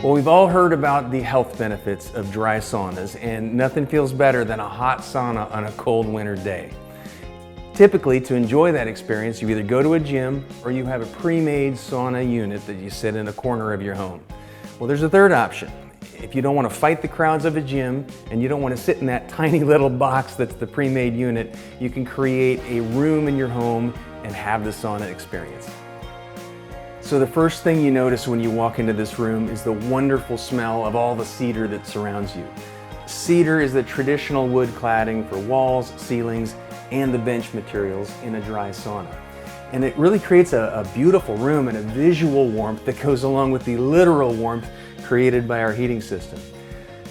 Well, we've all heard about the health benefits of dry saunas, and nothing feels better than a hot sauna on a cold winter day. Typically, to enjoy that experience, you either go to a gym or you have a pre-made sauna unit that you sit in a corner of your home. Well, there's a third option. If you don't want to fight the crowds of a gym and you don't want to sit in that tiny little box that's the pre-made unit, you can create a room in your home and have the sauna experience. So the first thing you notice when you walk into this room is the wonderful smell of all the cedar that surrounds you. Cedar is the traditional wood cladding for walls, ceilings, and the bench materials in a dry sauna. And it really creates a beautiful room and a visual warmth that goes along with the literal warmth created by our heating system.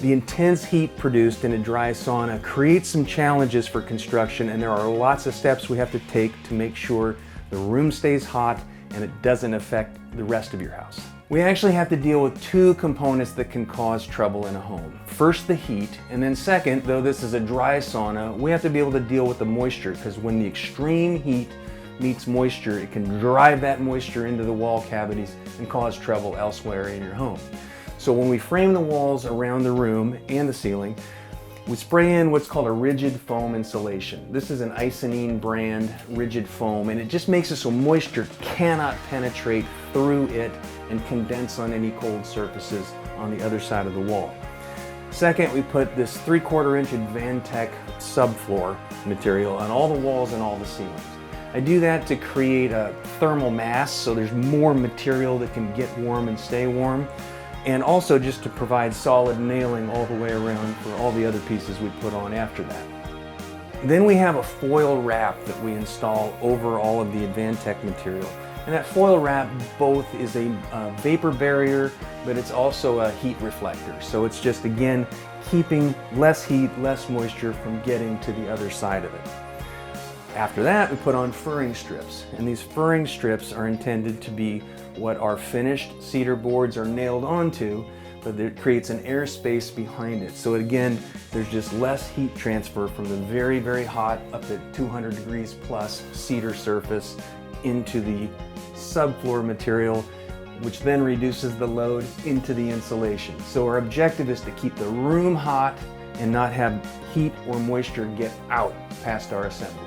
The intense heat produced in a dry sauna creates some challenges for construction, and there are lots of steps we have to take to make sure the room stays hot and it doesn't affect the rest of your house. We actually have to deal with two components that can cause trouble in a home. First, the heat, and then second, though this is a dry sauna, we have to be able to deal with the moisture, because when the extreme heat meets moisture, it can drive that moisture into the wall cavities and cause trouble elsewhere in your home. So when we frame the walls around the room and the ceiling, we spray in what's called a rigid foam insulation. This is an Icynene brand rigid foam, and it just makes it so moisture cannot penetrate through it and condense on any cold surfaces on the other side of the wall. Second, we put this 3/4 inch Advantech subfloor material on all the walls and all the ceilings. I do that to create a thermal mass, so there's more material that can get warm and stay warm, and also just to provide solid nailing all the way around for all the other pieces we put on after that. Then we have a foil wrap that we install over all of the Advantech material. And that foil wrap both is a vapor barrier, but it's also a heat reflector. So it's just, again, keeping less heat, less moisture from getting to the other side of it. After that, we put on furring strips, and these furring strips are intended to be what our finished cedar boards are nailed onto, but it creates an air space behind it. So again, there's just less heat transfer from the very, very hot, up to 200 degrees plus cedar surface into the subfloor material, which then reduces the load into the insulation. So our objective is to keep the room hot and not have heat or moisture get out past our assembly.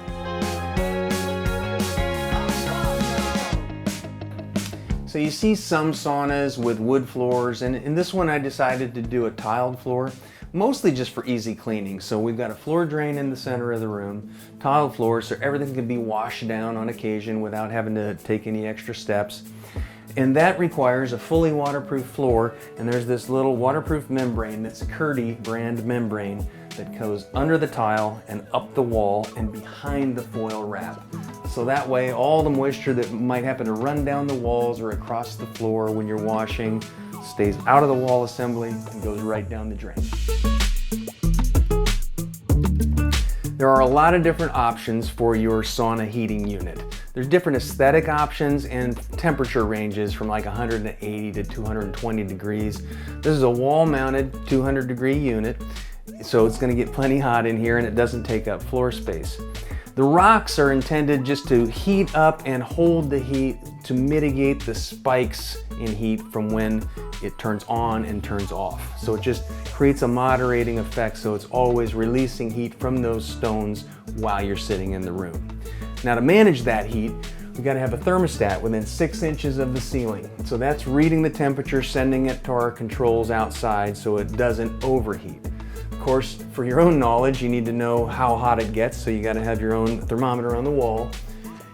So you see some saunas with wood floors, and in this one I decided to do a tiled floor, mostly just for easy cleaning. So we've got a floor drain in the center of the room, tiled floor, so everything can be washed down on occasion without having to take any extra steps. And that requires a fully waterproof floor, and there's this little waterproof membrane that's a Curdy brand membrane that goes under the tile and up the wall and behind the foil wrap. So that way all the moisture that might happen to run down the walls or across the floor when you're washing stays out of the wall assembly and goes right down the drain. There are a lot of different options for your sauna heating unit. There's different aesthetic options and temperature ranges from like 180 to 220 degrees. This is a wall-mounted 200-degree unit, so it's going to get plenty hot in here and it doesn't take up floor space. The rocks are intended just to heat up and hold the heat to mitigate the spikes in heat from when it turns on and turns off. So it just creates a moderating effect, so it's always releasing heat from those stones while you're sitting in the room. Now, to manage that heat, we've got to have a thermostat within 6 inches of the ceiling. So that's reading the temperature, sending it to our controls outside so it doesn't overheat. Of course, for your own knowledge, you need to know how hot it gets, so you got to have your own thermometer on the wall.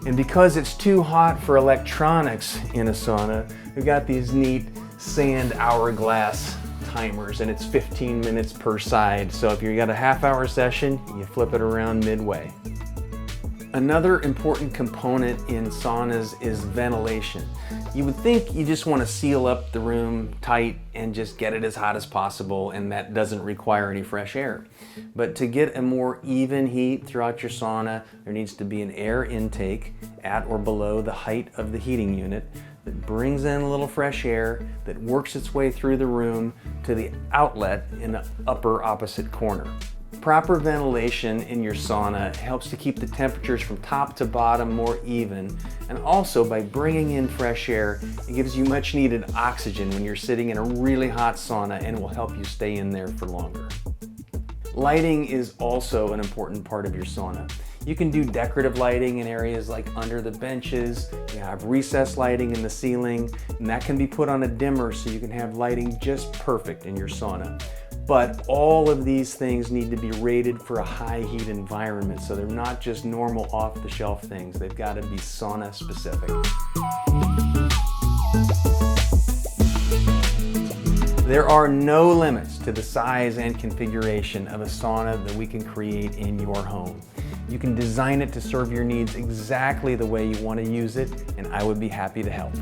And because it's too hot for electronics in a sauna, we've got these neat sand hourglass timers, and it's 15 minutes per side. So if you got a half-hour session, you flip it around midway. Another important component in saunas is ventilation. You would think you just want to seal up the room tight and just get it as hot as possible, and that doesn't require any fresh air. But to get a more even heat throughout your sauna, there needs to be an air intake at or below the height of the heating unit that brings in a little fresh air that works its way through the room to the outlet in the upper opposite corner. Proper ventilation in your sauna helps to keep the temperatures from top to bottom more even, and also by bringing in fresh air, it gives you much needed oxygen when you're sitting in a really hot sauna, and will help you stay in there for longer. Lighting is also an important part of your sauna. You can do decorative lighting in areas like under the benches. You have recessed lighting in the ceiling, and that can be put on a dimmer so you can have lighting just perfect in your sauna. But all of these things need to be rated for a high heat environment, so they're not just normal off-the-shelf things. They've got to be sauna specific. There are no limits to the size and configuration of a sauna that we can create in your home. You can design it to serve your needs exactly the way you want to use it, and I would be happy to help.